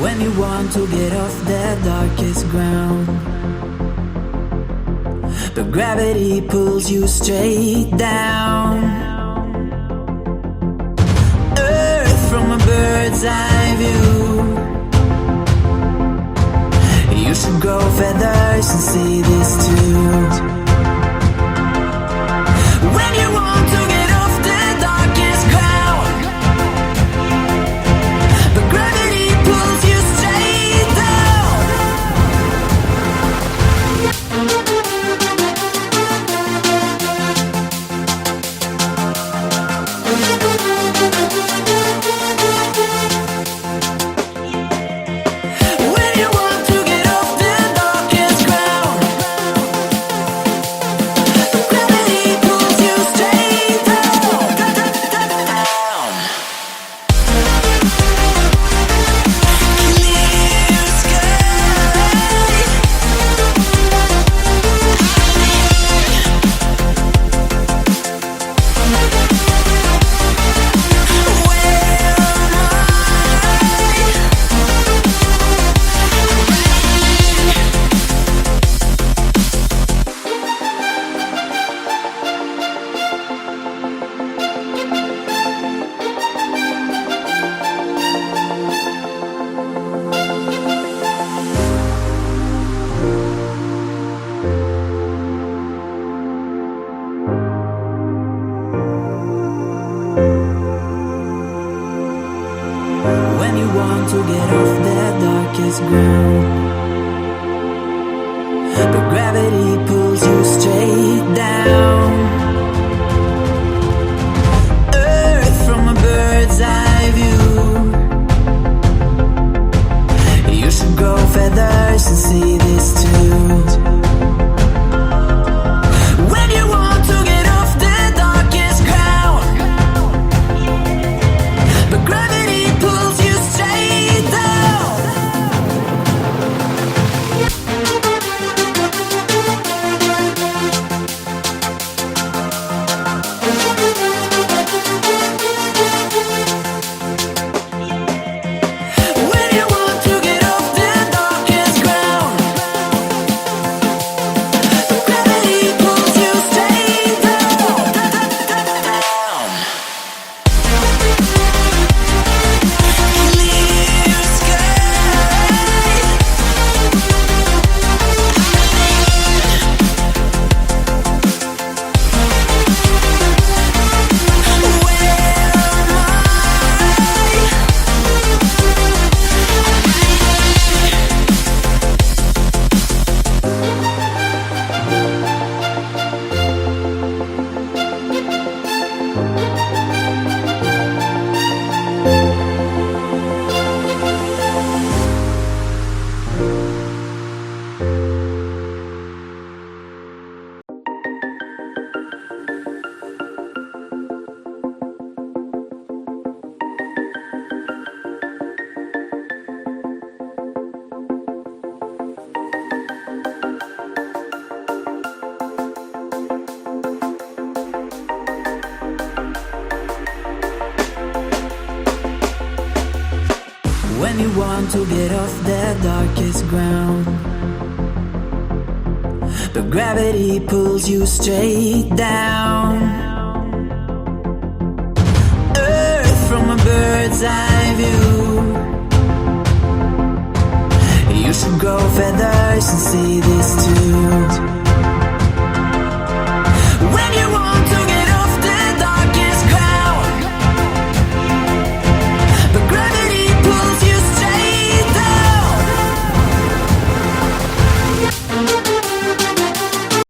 When you want to get off the darkest ground, but gravity pulls you straight down. Earth from a bird's eye view. You should grow feathers and see this too. When you want to get off the darkest ground, but gravity pulls you straight down. When you want to get off the darkest ground, but gravity pulls you straight down. Clear sky. When you want to get off the darkest ground, but gravity pulls you straight down. Earth from a bird's eye view. You should grow feathers and see this too. When you want to get off the darkest ground, but gravity pulls you straight down. When you want to get off the darkest ground, but gravity pulls you straight down. Clear sky. When you want to get off the darkest ground, but gravity pulls you straight down. Earth from a bird's eye view. You should grow feathers and see this too.